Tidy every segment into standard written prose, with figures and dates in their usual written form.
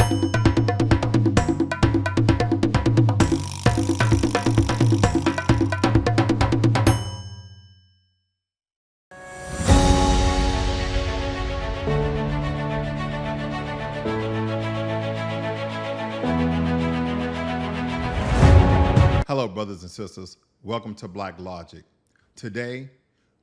Hello, brothers and sisters. Welcome to Black Logic. Today,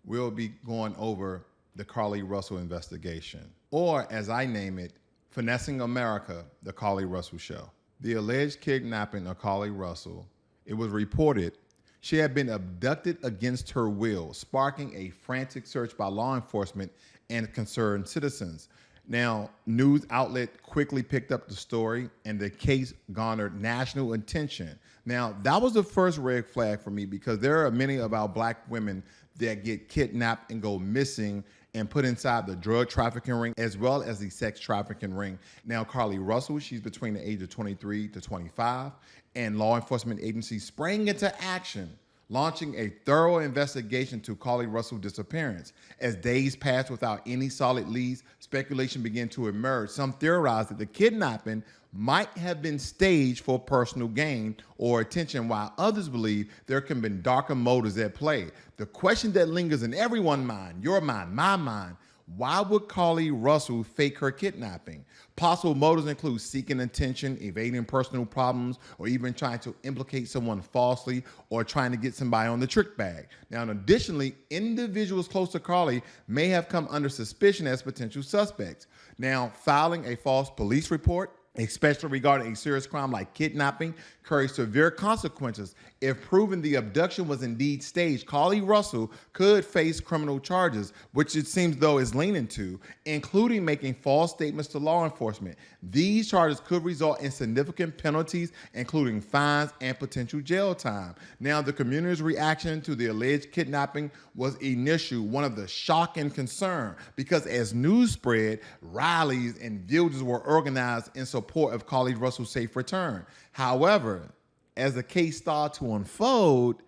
we'll be going over the Carlee Russell investigation, or as I name it, Finessing America, the Carlee Russell Show. The alleged kidnapping of Carlee Russell, it was reported she had been abducted against her will, sparking a frantic search by law enforcement and concerned citizens. Now, news outlet quickly picked up the story and the case garnered national attention. Now, that was the first red flag for me because there are many of our black women that get kidnapped and go missing and put inside the drug trafficking ring as well as the sex trafficking ring. Now, Carlee Russell, she's between the age of 23 to 25, and law enforcement agencies sprang into action, launching a thorough investigation to Carlee Russell's disappearance. As days passed without any solid leads, speculation began to emerge. Some theorized that the kidnapping might have been staged for personal gain or attention, while others believe there could have been darker motives at play. The question that lingers in everyone's mind, your mind, my mind, why would Carlee Russell fake her kidnapping? Possible motives include seeking attention, evading personal problems, or even trying to implicate someone falsely or trying to get somebody on the trick bag. Now, additionally, individuals close to Carlee may have come under suspicion as potential suspects. Now, filing a false police report, especially regarding a serious crime like kidnapping, carries severe consequences. If proven the abduction was indeed staged, Carlee Russell could face criminal charges, which it seems though is leaning to, including making false statements to law enforcement. These charges could result in significant penalties, including fines and potential jail time. Now, the community's reaction to the alleged kidnapping was initially one of the shock and concern, because as news spread, rallies and villages were organized in support of Carlee Russell's safe return. However, as the case started to unfold,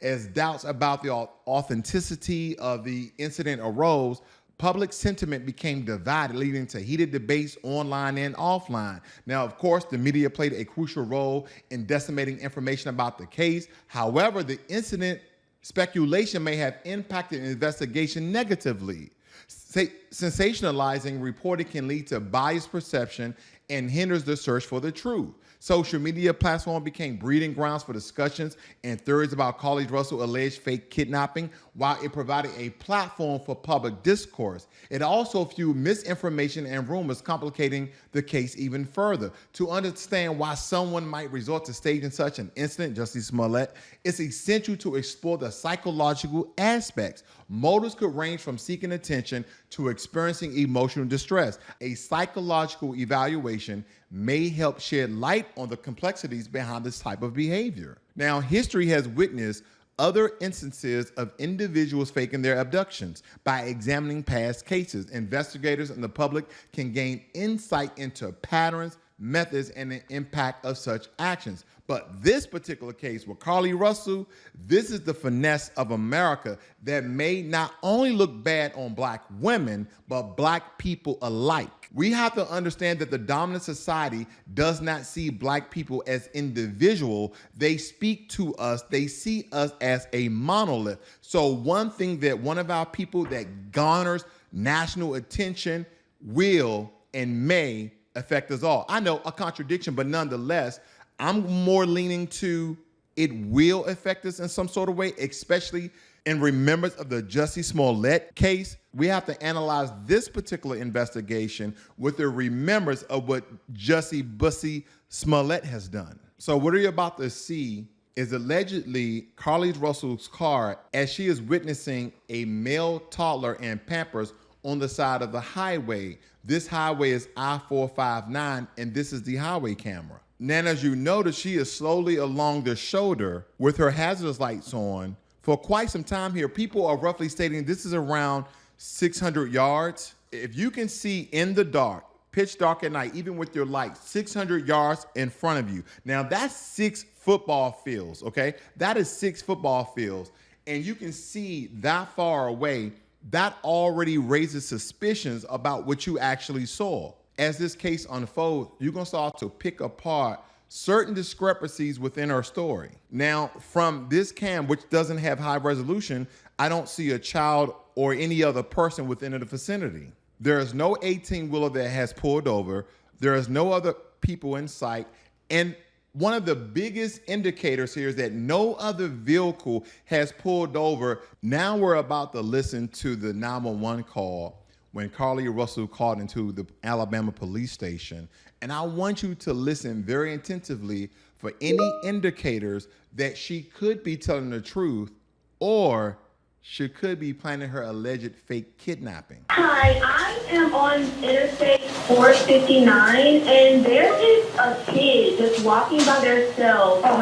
as doubts about the authenticity of the incident arose, public sentiment became divided, leading to heated debates online and offline. Now, of course, the media played a crucial role in disseminating information about the case. However, the incident speculation may have impacted the investigation negatively. Sensationalizing reporting can lead to biased perception and hinders the search for the truth. Social media platforms became breeding grounds for discussions and theories about Carlee Russell's alleged fake kidnapping, while it provided a platform for public discourse. It also fueled misinformation and rumors, complicating the case even further. To understand why someone might resort to staging such an incident, Jussie Smollett, it's essential to explore the psychological aspects. Motives could range from seeking attention to experiencing emotional distress. A psychological evaluation may help shed light on the complexities behind this type of behavior. Now, history has witnessed other instances of individuals faking their abductions. By examining past cases, investigators and the public can gain insight into patterns, methods, and the impact of such actions. But this particular case with Carlee Russell, this is the finesse of America that may not only look bad on black women, but black people alike. We have to understand that the dominant society does not see black people as individual. They speak to us, they see us as a monolith. So one thing that one of our people that garners national attention will and may affect us all. I know, a contradiction, but nonetheless, I'm more leaning to it will affect us in some sort of way, especially in remembrance of the Jussie Smollett case. We have to analyze this particular investigation with the remembrance of what Jussie Bussy Smollett has done. So what you're about to see is allegedly Carlee Russell's car as she is witnessing a male toddler in Pampers on the side of the highway. This highway is I-459, and this is the highway camera. Now, as you notice, she is slowly along the shoulder with her hazardous lights on. For quite some time here, people are roughly stating this is around 600 yards. If you can see in the dark, pitch dark at night, even with your lights, 600 yards in front of you. Now, that's 6 football fields, okay? That is 6 football fields. And you can see that far away. That already raises suspicions about what you actually saw. as this case unfolds, you're going to start to pick apart certain discrepancies within her story. Now, from this cam, which doesn't have high resolution, I don't see a child or any other person within the vicinity. There is no 18-wheeler that has pulled over. There is no other people in sight. And one of the biggest indicators here is that no other vehicle has pulled over. Now we're about to listen to the 911 call when Carlee Russell called into the Alabama police station. And I want you to listen very attentively for any indicators that she could be telling the truth or she could be planning her alleged fake kidnapping. Hi, I am on Interstate 459, and there is a kid just walking by themselves. Oh,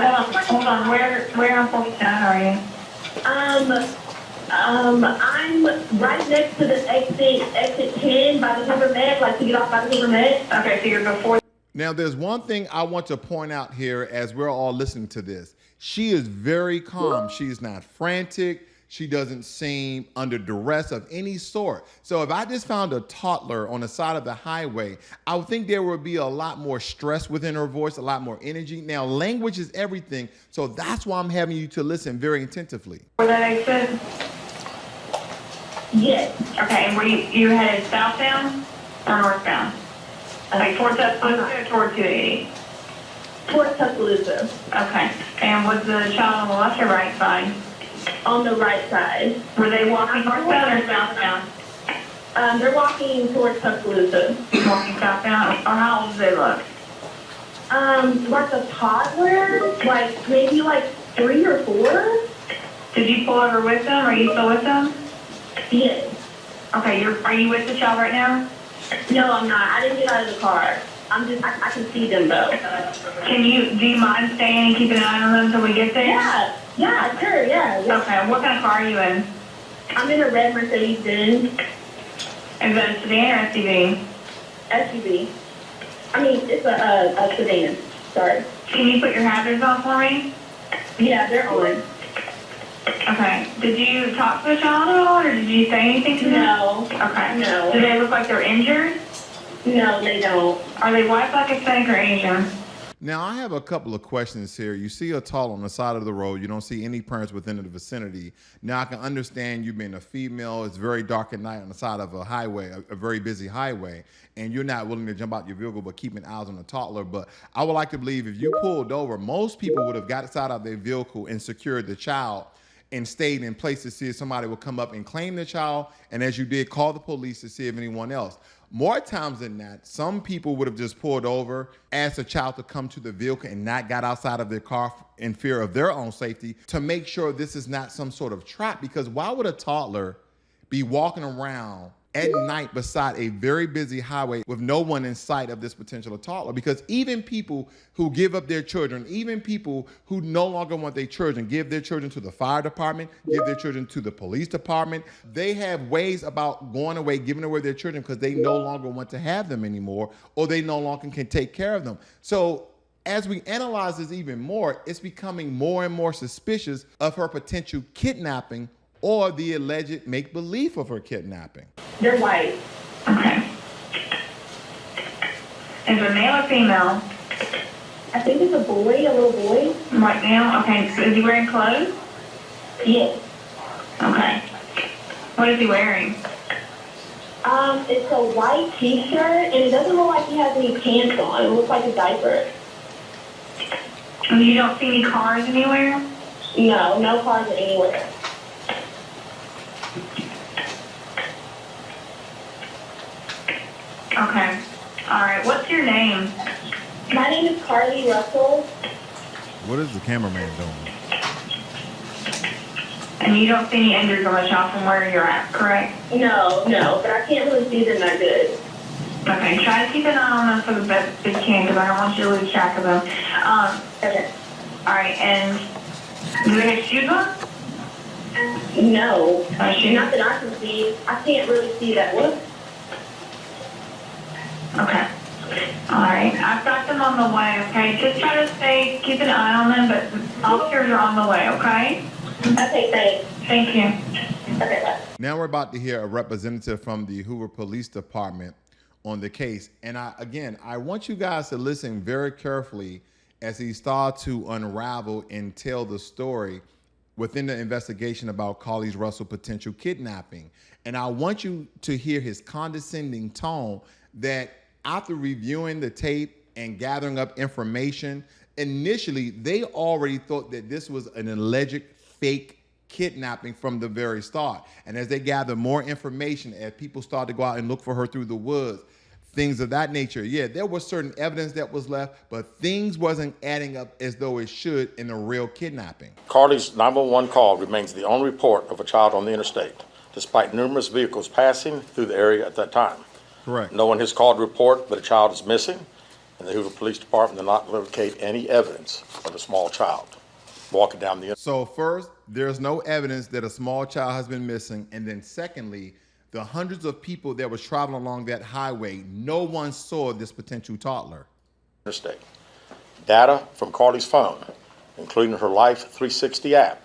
hold on. Where on 49 are you? I'm right next to the exit 10 by the Hoover Med, like to get off by the Hoover Med. Okay, so you're before. Now, there's one thing I want to point out here as we're all listening to this. She is very calm. She's not frantic. She doesn't seem under duress of any sort. So if I just found a toddler on the side of the highway, I would think there would be a lot more stress within her voice, a lot more energy. Now, language is everything. So that's why I'm having you to listen very attentively. Where that exit? Yes. Okay, and were you headed southbound or northbound? Like towards Tuscaloosa or towards 280? Towards Tuscaloosa. Okay, and was the child on the left or right side? On the right side. Were they walking northbound or southbound? They're walking towards Tuscaloosa. Walking southbound? Or how old do they look? Like a toddler, maybe 3 or 4. Did you pull over with them? Are you still with them? Yes. Okay, are you with the child right now? No, I'm not. I didn't get out of the car. I can see them though. Do you mind staying and keeping an eye on them until we get there? Yeah, sure, yeah. Okay, what kind of car are you in? I'm in a red Mercedes-Benz. Is that a sedan or SUV? SUV. I mean, it's a sedan. Sorry. Can you put your hazards on for me? Yeah, they're on. Okay. Did you talk to the child at all, or did you say anything to them? No. Okay. No. Do they look like they're injured? No, they don't. Are they white, black, Hispanic, or Asian? Now, I have a couple of questions here. You see a toddler on the side of the road. You don't see any parents within the vicinity. Now, I can understand you being a female. It's very dark at night on the side of a highway, a very busy highway, and you're not willing to jump out your vehicle but keeping eyes on the toddler. But I would like to believe if you pulled over, most people would have got outside of their vehicle and secured the child and stayed in place to see if somebody would come up and claim the child, and as you did, call the police to see if anyone else. More times than not, some people would have just pulled over, asked the child to come to the vehicle and not got outside of their car in fear of their own safety to make sure this is not some sort of trap. Because why would a toddler be walking around at night beside a very busy highway with no one in sight of this potential toddler? Because even people who give up their children, even people who no longer want their children, give their children to the fire department, give their children to the police department, they have ways about going away, giving away their children because they no longer want to have them anymore, or they no longer can take care of them. So as we analyze this even more, it's becoming more and more suspicious of her potential kidnapping or the alleged make-believe of her kidnapping. They're white. Okay. Is it male or female? I think it's a boy, a little boy. Right now? Okay. So is he wearing clothes? Yes. Okay. What is he wearing? It's a white t-shirt, and it doesn't look like he has any pants on. It looks like a diaper. And you don't see any cars anywhere? No cars anywhere. Okay. All right. What's your name? My name is Carlee Russell. What is the cameraman doing? And you don't see any injuries on the child from where you're at, correct? No, but I can't really see them that good. Okay. Try to keep an eye on them for the best that you can, because I don't want you to lose track of them. Okay. All right. And do they have shoes on? No. Shoes? Not that I can see. I can't really see that look. Okay. All right. I've got them on the way, okay? Just try to keep an eye on them, but officers are on the way, okay? Okay, thanks. Thank you. Okay, bye. Now we're about to hear a representative from the Hoover Police Department on the case. And I want you guys to listen very carefully as he starts to unravel and tell the story within the investigation about Carlee Russell potential kidnapping. And I want you to hear his condescending tone that after reviewing the tape and gathering up information, initially they already thought that this was an alleged fake kidnapping from the very start. And as they gather more information, as people start to go out and look for her through the woods, things of that nature, yeah, there was certain evidence that was left, but things wasn't adding up as though it should in a real kidnapping. Carlee's 911 call remains the only report of a child on the interstate, despite numerous vehicles passing through the area at that time. Correct. No one has called to report that a child is missing, and the Hoover Police Department did not locate any evidence of a small child walking down the interstate. So first, there's no evidence that a small child has been missing, and then secondly, the hundreds of people that was traveling along that highway, no one saw this potential toddler. Interstate. Data from Carlee's phone, including her Life 360 app,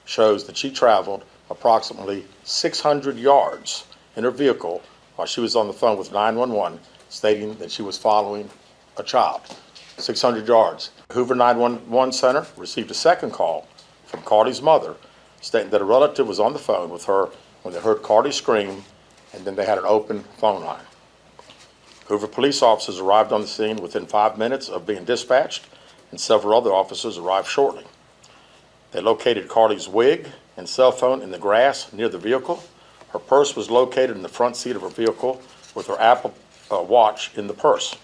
shows that she traveled approximately 600 yards in her vehicle while she was on the phone with 911, stating that she was following a child. 600 yards. Hoover 911 Center received a second call from Carlee's mother, stating that a relative was on the phone with her when they heard Carlee scream, and then they had an open phone line. Hoover police officers arrived on the scene within 5 minutes of being dispatched, and several other officers arrived shortly. They located Carlee's wig and cell phone in the grass near the vehicle. Her purse was located in the front seat of her vehicle with her Apple Watch in the purse.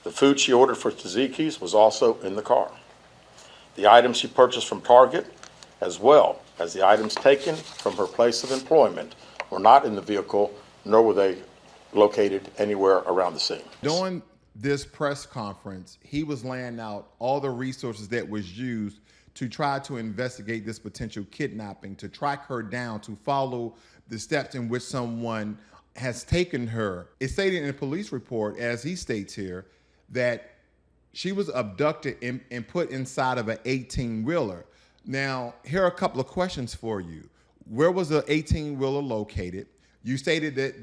The food she ordered for Tzatziki's was also in the car. The items she purchased from Target, as well as the items taken from her place of employment, were not in the vehicle, nor were they located anywhere around the scene. During this press conference, he was laying out all the resources that was used to try to investigate this potential kidnapping, to track her down, to follow the steps in which someone has taken her. It's stated in a police report, as he states here, that she was abducted and put inside of an 18-wheeler. Now, here are a couple of questions for you. Where was the 18-wheeler located? You stated that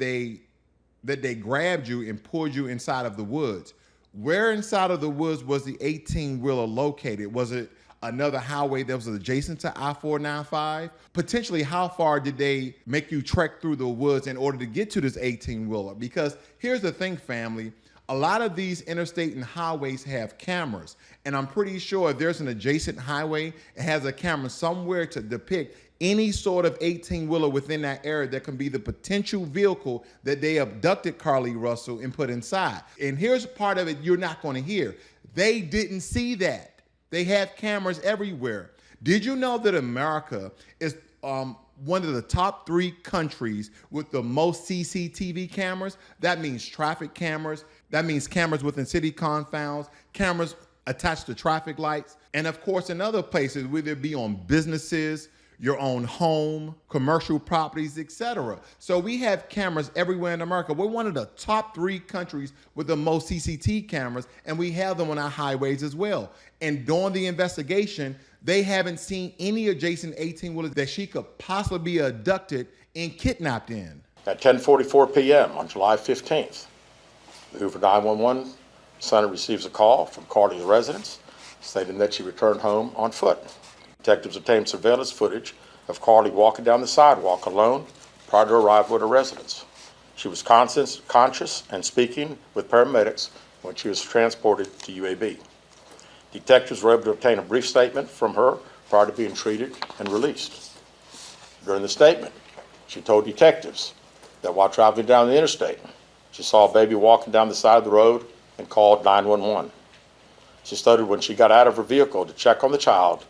they grabbed you and pulled you inside of the woods. Where inside of the woods was the 18-wheeler located? Was it another highway that was adjacent to I-495? Potentially, how far did they make you trek through the woods in order to get to this 18-wheeler? Because here's the thing, family. A lot of these interstate and highways have cameras, and I'm pretty sure if there's an adjacent highway, it has a camera somewhere to depict any sort of 18-wheeler within that area that can be the potential vehicle that they abducted Carlee Russell and put inside. And here's part of it you're not going to hear. They didn't see that. They have cameras everywhere. Did you know that America is one of the top 3 countries with the most CCTV cameras? That means traffic cameras. That means cameras within city confounds, cameras attached to traffic lights, and of course in other places, whether it be on businesses, your own home, commercial properties, etc. So we have cameras everywhere in America. We're one of the top 3 countries with the most CCTV cameras, and we have them on our highways as well. And during the investigation, they haven't seen any adjacent 18-wheelers that she could possibly be abducted and kidnapped in. At 10:44 p.m. on July 15th, the Hoover 911 Center receives a call from Carlee's residence stating that she returned home on foot. Detectives obtained surveillance footage of Carlee walking down the sidewalk alone prior to arrival at her residence. She was conscious and speaking with paramedics when she was transported to UAB. Detectives were able to obtain a brief statement from her prior to being treated and released. During the statement, she told detectives that while traveling down the interstate, she saw a baby walking down the side of the road and called 911. She stated when she got out of her vehicle to check on the child,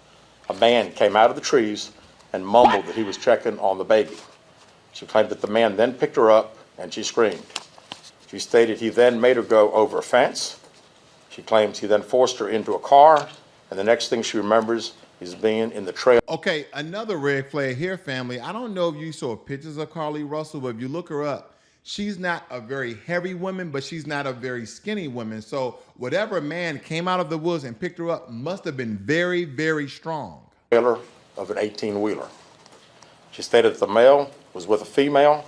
a man came out of the trees and mumbled that he was checking on the baby. She claimed that the man then picked her up and she screamed. She stated he then made her go over a fence. She claims he then forced her into a car, and the next thing she remembers is being in the trail. Okay, another red flag here, family. I don't know if you saw pictures of Carlee Russell, but if you look her up, she's not a very heavy woman, but she's not a very skinny woman. So whatever man came out of the woods and picked her up must have been very, very strong. Trailer of an 18-wheeler. She stated that the male was with a female.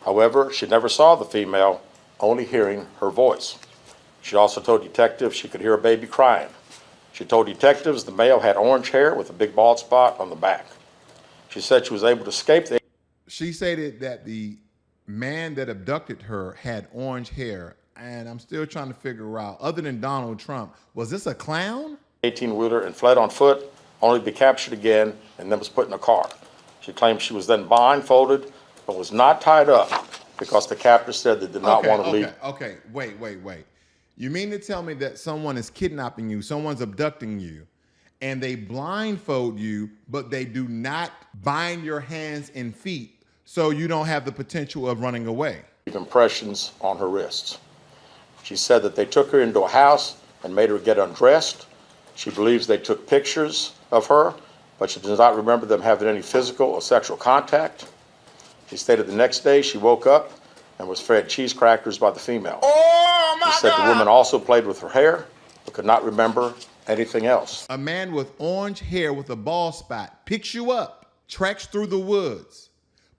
However, she never saw the female only hearing her voice. She also told detectives she could hear a baby crying. She told detectives the male had orange hair with a big bald spot on the back. She said she was able to escape the She stated that the man that abducted her had orange hair, and I'm still trying to figure out, other than Donald Trump, was this a clown? 18-wheeler and fled on foot, only to be captured again and then was put in a car. She claimed she was then blindfolded but was not tied up because the captor said they did not want to leave. Okay, wait. You mean to tell me that someone is kidnapping you, someone's abducting you, and they blindfold you, but they do not bind your hands and feet so you don't have the potential of running away? Impressions on her wrists. She said that they took her into a house and made her get undressed. She believes they took pictures of her, but she does not remember them having any physical or sexual contact. She stated the next day she woke up and was fed cheese crackers by the female. Oh my God! She said the woman also played with her hair, but could not remember anything else. A man with orange hair with a bald spot picks you up, treks through the woods,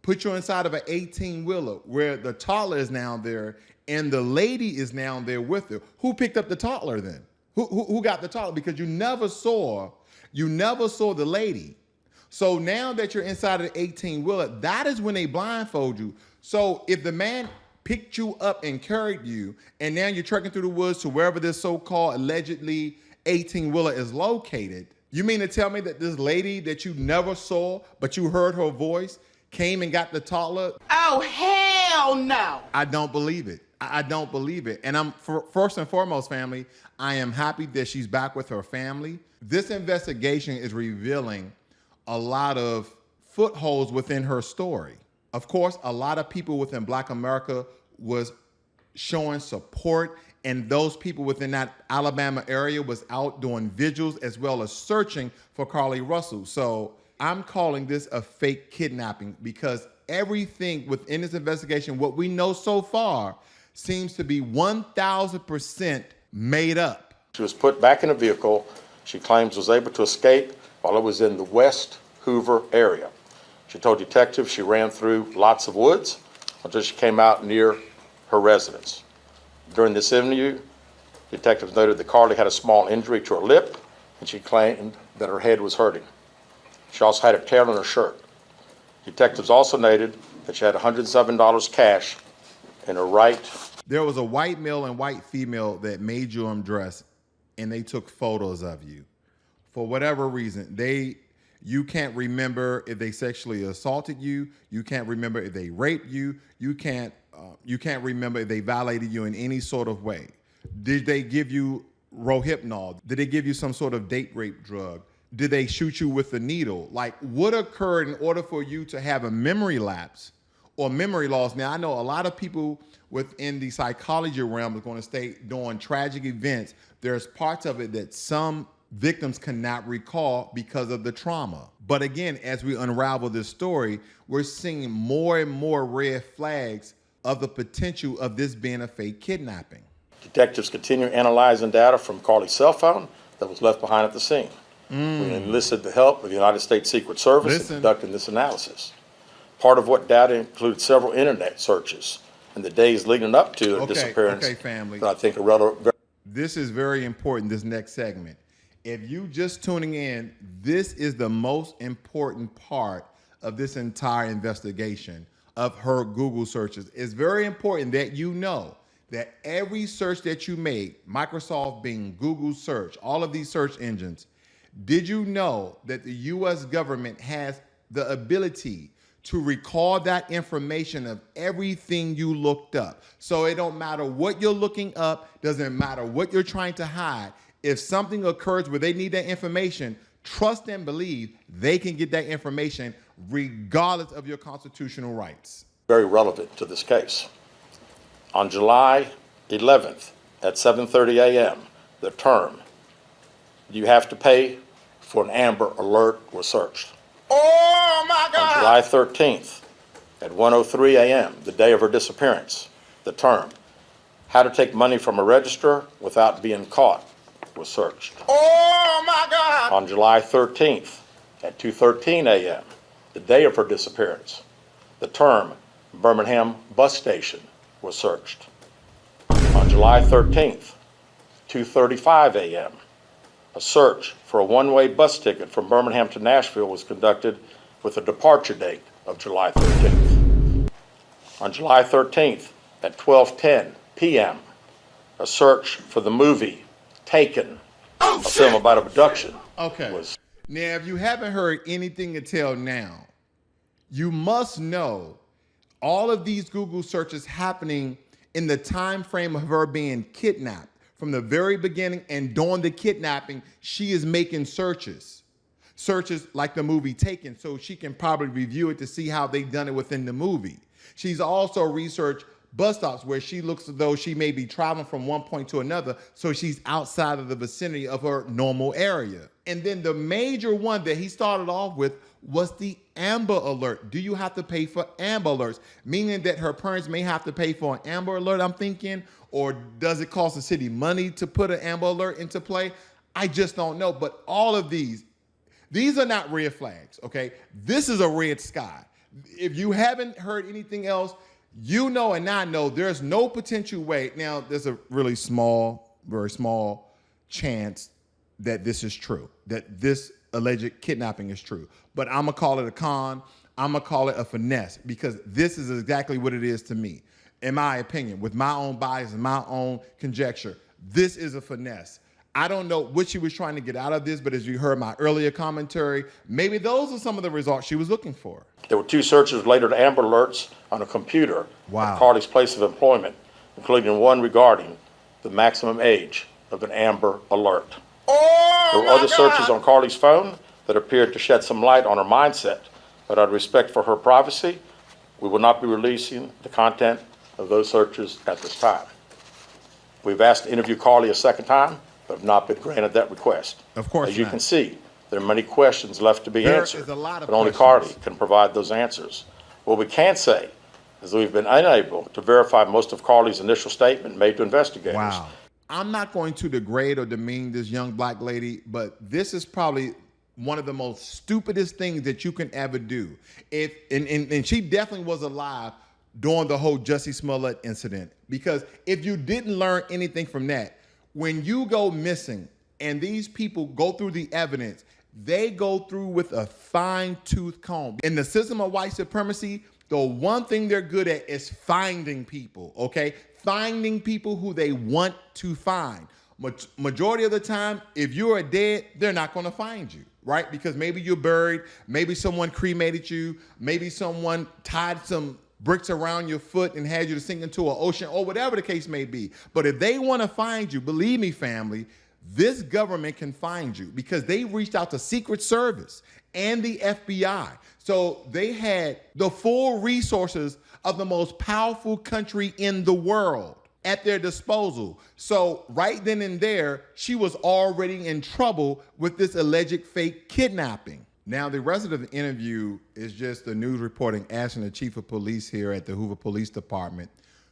put you inside of an 18-wheeler where the toddler is now there and the lady is now there with her. Who picked up the toddler then? Who got the toddler? Because you never saw the lady. So now that you're inside of the 18-wheeler, that is when they blindfold you. So if the man picked you up and carried you, and now you're trekking through the woods to wherever this so-called allegedly 18-wheeler is located, you mean to tell me that this lady that you never saw, but you heard her voice, came and got the toddler? Oh, hell no. I don't believe it. I don't believe it. And first and foremost, family, I am happy that she's back with her family. This investigation is revealing a lot of footholds within her story. Of course, a lot of people within Black America was showing support, and those people within that Alabama area was out doing vigils as well as searching for Carlee Russell. So I'm calling this a fake kidnapping because everything within this investigation, what we know so far, seems to be 1,000% made up. She was put back in a vehicle she claims was able to escape while it was in the West Hoover area. She told detectives she ran through lots of woods until she came out near her residence. During this interview, detectives noted that Carlee had a small injury to her lip, and she claimed that her head was hurting. She also had a tear on her shirt. Detectives also noted that she had $107 cash in her right. There was a white male and white female that made you undress, and they took photos of you. For whatever reason, you can't remember if they sexually assaulted you. You can't remember if they raped you. You can't remember if they violated you in any sort of way. Did they give you Rohypnol? Did they give you some sort of date rape drug? Did they shoot you with a needle? Like, what occurred in order for you to have a memory lapse or memory loss? Now, I know a lot of people within the psychology realm are going to stay during tragic events. There's parts of it that some victims cannot recall because of the trauma. But again, as we unravel this story, we're seeing more and more red flags of the potential of this being a fake kidnapping. Detectives continue analyzing data from Carlee's cell phone that was left behind at the scene. We enlisted the help of the United States Secret Service in conducting this analysis. Part of what data included several internet searches in the days leading up to her disappearance. Okay, family. That I think are relevant. This is very important, this next segment. If you just tuning in, this is the most important part of this entire investigation of her Google searches. It's very important that you know that every search that you make, Microsoft, Bing, Google search, all of these search engines, did you know that the U.S. government has the ability to recall that information of everything you looked up? So it don't matter what you're looking up, doesn't matter what you're trying to hide. If something occurs where they need that information, trust and believe they can get that information regardless of your constitutional rights. Very relevant to this case. On July 11th at 7:30 a.m., the term, "You have to pay for an Amber Alert," was searched. Oh my God! On July 13th at 1:03 a.m., the day of her disappearance, the term, "How to take money from a register without being caught," was searched. Oh my God! On July 13th at 2:13 a.m., the day of her disappearance, the term "Birmingham Bus Station" was searched. July 13th, 2:35 a.m., a search for a one-way bus ticket from Birmingham to Nashville was conducted with a departure date of July 13th. On July 13th at 12:10 p.m., a search for the movie Taken, a film about abduction, Okay. was. Now, if you haven't heard anything until now, you must know all of these Google searches happening in the time frame of her being kidnapped. From the very beginning and during the kidnapping, she is making searches like the movie Taken, so she can probably review it to see how they've done it within the movie. She's also researched bus stops where she looks as though she may be traveling from one point to another, so she's outside of the vicinity of her normal area. And then the major one that he started off with was the Amber Alert. Do you have to pay for Amber Alerts? Meaning that her parents may have to pay for an Amber Alert, I'm thinking, or does it cost the city money to put an Amber Alert into play? I just don't know. But all of these are not red flags, okay? This is a red sky. If you haven't heard anything else, you know and I know there's no potential way. Now, there's a really small, very small chance that this is true, that this alleged kidnapping is true. But I'm going to call it a con. I'm going to call it a finesse because this is exactly what it is to me. In my opinion, with my own bias and my own conjecture, this is a finesse. I don't know what she was trying to get out of this, but as you heard my earlier commentary, maybe those are some of the results she was looking for. There were 2 searches related to Amber Alerts on a computer Wow. at Carlee's place of employment, including one regarding the maximum age of an Amber Alert. Oh, There were other searches on Carlee's phone that appeared to shed some light on her mindset, but out of respect for her privacy, we will not be releasing the content of those searches at this time. We've asked to interview Carlee a second time, but have not been granted that request. Of course As you not. can see, there are many questions left to be There answered, is a lot of but only questions. Carlee can provide those answers. What we can say is that we've been unable to verify most of Carlee's initial statement made to investigators. Wow. I'm not going to degrade or demean this young black lady, but this is probably one of the most stupidest things that you can ever do. And she definitely was alive during the whole Jussie Smollett incident, because if you didn't learn anything from that, when you go missing and these people go through the evidence, they go through with a fine-tooth comb. In the system of white supremacy, the one thing they're good at is finding people, okay? Finding people who they want to find. Majority of the time, if you are dead, they're not going to find you, right? Because maybe you're buried, maybe someone cremated you, maybe someone tied some bricks around your foot and had you to sink into an ocean, or whatever the case may be. But if they want to find you, believe me, family, this government can find you because they reached out to Secret Service and the FBI. So they had the full resources of the most powerful country in the world at their disposal. So right then and there, she was already in trouble with this alleged fake kidnapping. Now, the rest of the interview is just the news reporting asking the chief of police here at the Hoover Police Department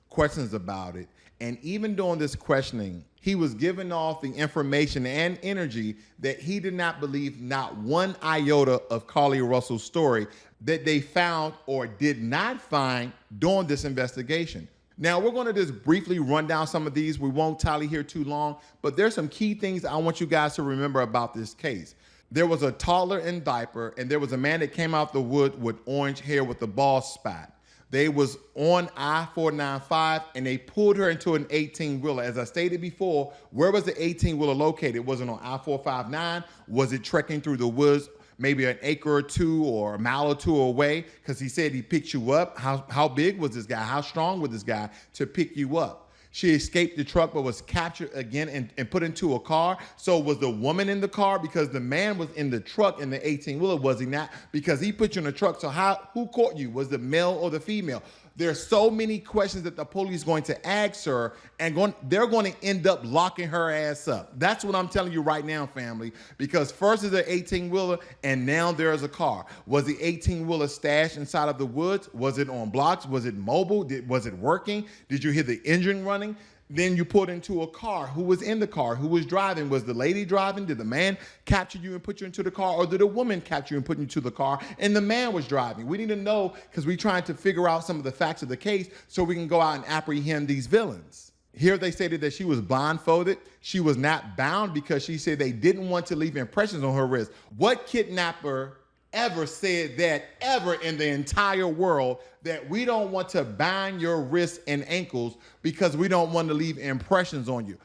questions about it. And even during this questioning, he was giving off the information and energy that he did not believe not one iota of Carlee Russell's story that they found or did not find during this investigation. Now, we're going to just briefly run down some of these. We won't tally here too long, but there's some key things I want you guys to remember about this case. There was a toddler in diaper, and there was a man that came out the wood with orange hair with a bald spot. They was on I-495, and they pulled her into an 18-wheeler. As I stated before, where was the 18-wheeler located? Was it on I-459? Was it trekking through the woods, maybe an acre or two or a mile or two away? Because he said he picked you up. How big was this guy? How strong was this guy to pick you up? She escaped the truck but was captured again and put into a car. So was the woman in the car? Because the man was in the truck in the 18-wheeler, was he not? Because he put you in the truck. So who caught you? Was the male or the female? There are so many questions that the police is going to ask her, and they're going to end up locking her ass up. That's what I'm telling you right now, family, because first is an 18-wheeler, and now there's a car. Was the 18-wheeler stashed inside of the woods? Was it on blocks? Was it mobile? Was it working? Did you hear the engine running? Then you put into a car. Who was in the car? Who was driving? Was the lady driving? Did the man capture you and put you into the car? Or did a woman capture you and put you into the car and the man was driving? We need to know because we're trying to figure out some of the facts of the case so we can go out and apprehend these villains. Here they stated that she was blindfolded. She was not bound because she said they didn't want to leave impressions on her wrist. What kidnapper ever said that ever in the entire world, that we don't want to bind your wrists and ankles because we don't want to leave impressions on you?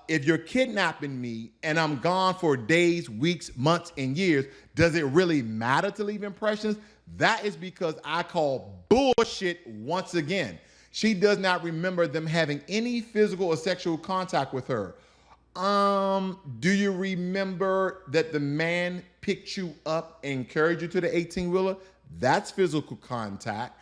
If you're kidnapping me and I'm gone for days, weeks, months, and years, does it really matter to leave impressions? That is because I call bullshit once again. She does not remember them having any physical or sexual contact with her. Do you remember that the man picked you up and carried you to the 18-wheeler? That's physical contact.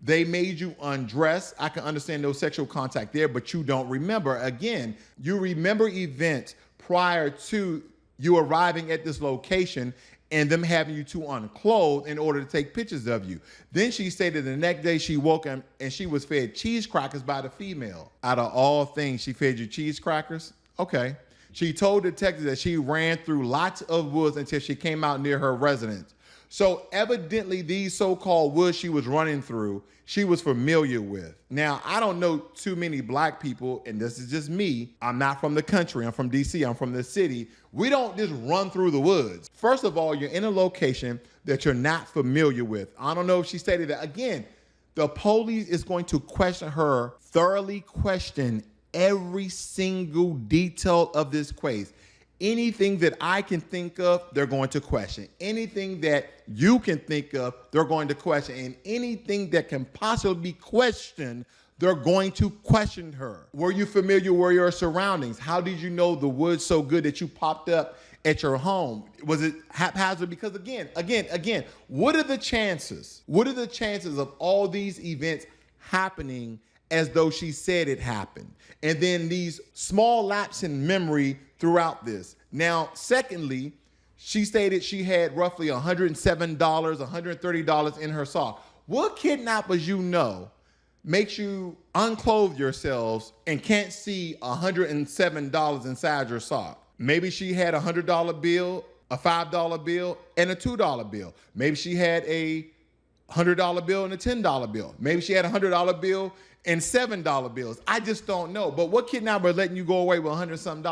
They made you undress. I can understand no sexual contact there, but you don't remember. Again, you remember events prior to you arriving at this location and them having you to unclothe in order to take pictures of you. Then she stated the next day she woke up and she was fed cheese crackers by the female. Out of all things, she fed you cheese crackers? Okay. She told detectives that she ran through lots of woods until she came out near her residence. So evidently these so-called woods she was running through, she was familiar with. Now, I don't know too many black people, and this is just me. I'm not from the country. I'm from DC. I'm from the city. We don't just run through the woods. First of all, you're in a location that you're not familiar with. I don't know if she stated that. Again, the police is going to question her, thoroughly question every single detail of this case. Anything that I can think of, they're going to question. Anything that you can think of, they're going to question. And anything that can possibly be questioned, they're going to question her. Were you familiar with your surroundings? How did you know the woods so good that you popped up at your home? Was it haphazard? Because again, what are the chances? What are the chances of all these events happening as though she said it happened? And then these small lapses in memory throughout this. Now, secondly, she stated she had roughly $107, $130 in her sock. What kidnappers you know makes you unclothe yourselves and can't see $107 inside your sock? Maybe she had a $100 bill, a $5 bill, and a $2 bill. Maybe she had a $100 bill and a $10 bill. Maybe she had a $100 bill and $7 bills. I just don't know. But what kidnapper is letting you go away with $100-some?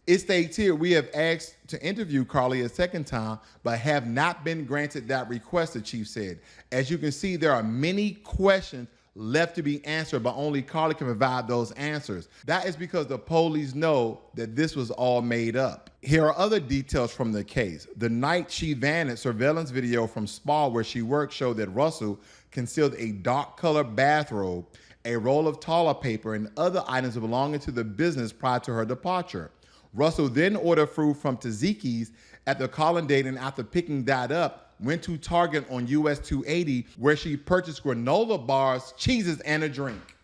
It states here, we have asked to interview Carlee a second time, but have not been granted that request, the chief said. As you can see, there are many questions left to be answered, but only Carlee can provide those answers. That is because the police know that this was all made up. Here are other details from the case. The night she vanished, surveillance video from Spa where she worked showed that Russell concealed a dark-colored bathrobe, a roll of toilet paper, and other items belonging to the business prior to her departure. Russell then ordered food from Taziki's at the calling date, and after picking that up, went to Target on US 280 where she purchased granola bars, cheeses, and a drink.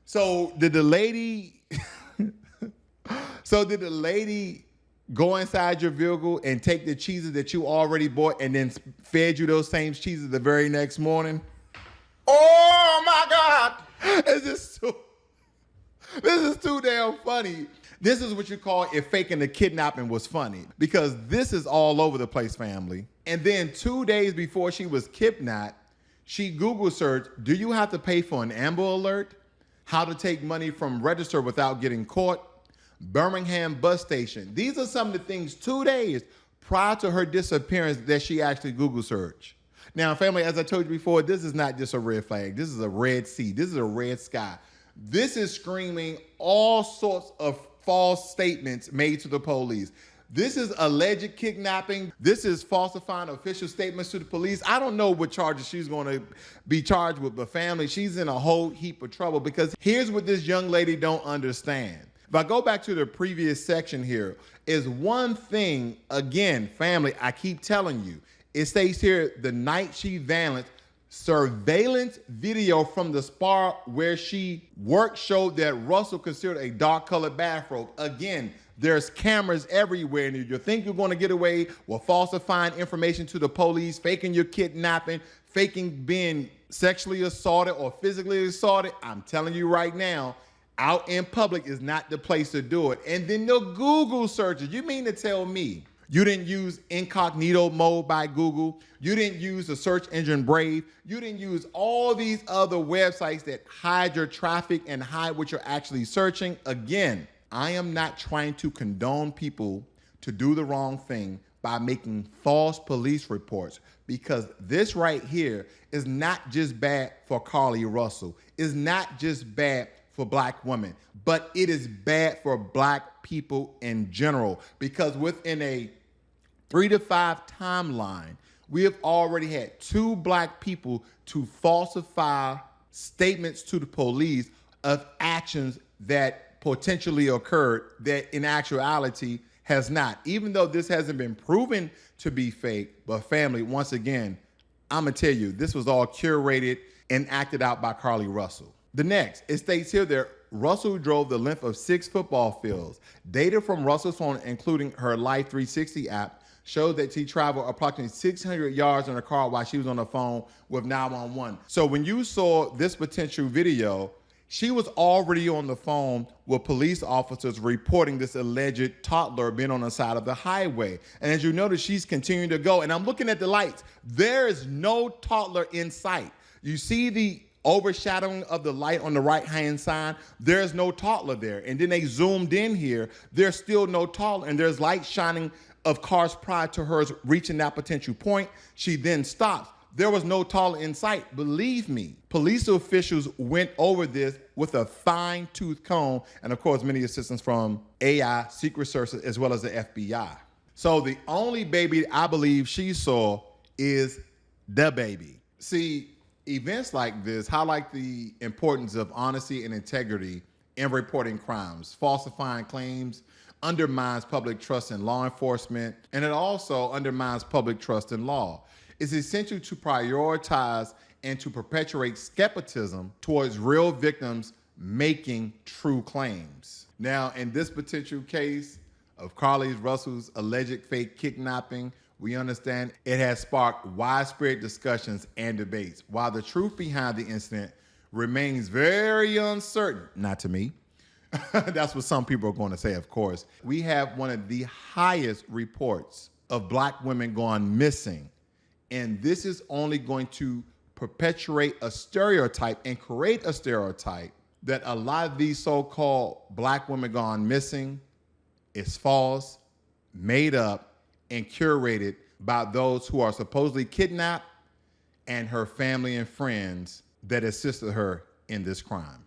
So did the lady go inside your vehicle and take the cheeses that you already bought and then fed you those same cheeses the very next morning? Oh my God! This is too damn funny. This is what you call if faking the kidnapping was funny, because this is all over the place, family. And then 2 days before she was kidnapped, she Google searched, do you have to pay for an Amber Alert? How to take money from register without getting caught? Birmingham bus station. These are some of the things 2 days prior to her disappearance that she actually Google searched. Now, family, as I told you before, this is not just a red flag. This is a red sea. This is a red sky. This is screaming all sorts of false statements made to the police. This is alleged kidnapping. This is falsifying official statements to the police. I don't know what charges she's going to be charged with, but family, she's in a whole heap of trouble, because here's what this young lady don't understand. If I go back to the previous section here, is one thing, again, family, I keep telling you, it states here, the night she vanished, surveillance video from the spa where she worked showed that Russell concealed a dark-colored bathrobe. Again, there's cameras everywhere, and you think you're going to get away with falsifying information to the police, faking your kidnapping, faking being sexually assaulted or physically assaulted. I'm telling you right now, out in public is not the place to do it. And then the Google searches. You mean to tell me You didn't use incognito mode by Google. You didn't use the search engine Brave. You didn't use all these other websites that hide your traffic and hide what you're actually searching. Again, I am not trying to condone people to do the wrong thing by making false police reports, because this right here is not just bad for Carlee Russell. It's not just bad for black women, but it is bad for black people in general, because within a 3 to 5 timeline, we have already had 2 black people to falsify statements to the police of actions that potentially occurred that in actuality has not. Even though this hasn't been proven to be fake, but family, once again, I'm gonna tell you, this was all curated and acted out by Carlee Russell. The next, it states here that Russell drove the length of 6 football fields. Data from Russell's phone, including her Life 360 app, showed that she traveled approximately 600 yards in her car while she was on the phone with 911. So when you saw this potential video, she was already on the phone with police officers reporting this alleged toddler being on the side of the highway. And as you notice, she's continuing to go. And I'm looking at the lights. There is no toddler in sight. You see the overshadowing of the light on the right-hand side? There's no toddler there. And then they zoomed in here. There's still no toddler. And there's light shining of cars prior to her reaching that potential point. She then stops. There was no toddler in sight. Believe me, police officials went over this with a fine-tooth comb, and of course, many assistance from AI, Secret Service, as well as the FBI. So the only baby I believe she saw is the baby. See, events like this highlight the importance of honesty and integrity in reporting crimes. Falsifying claims undermines public trust in law enforcement, and it also undermines public trust in law. It's essential to prioritize and to perpetuate skepticism towards real victims making true claims. Now, in this potential case of Carlee Russell's alleged fake kidnapping, we understand it has sparked widespread discussions and debates. While the truth behind the incident remains very uncertain, not to me, that's what some people are going to say, of course, we have one of the highest reports of black women gone missing. And this is only going to perpetuate a stereotype and create a stereotype that a lot of these so-called black women gone missing is false, made up, and curated by those who are supposedly kidnapped and her family and friends that assisted her in this crime.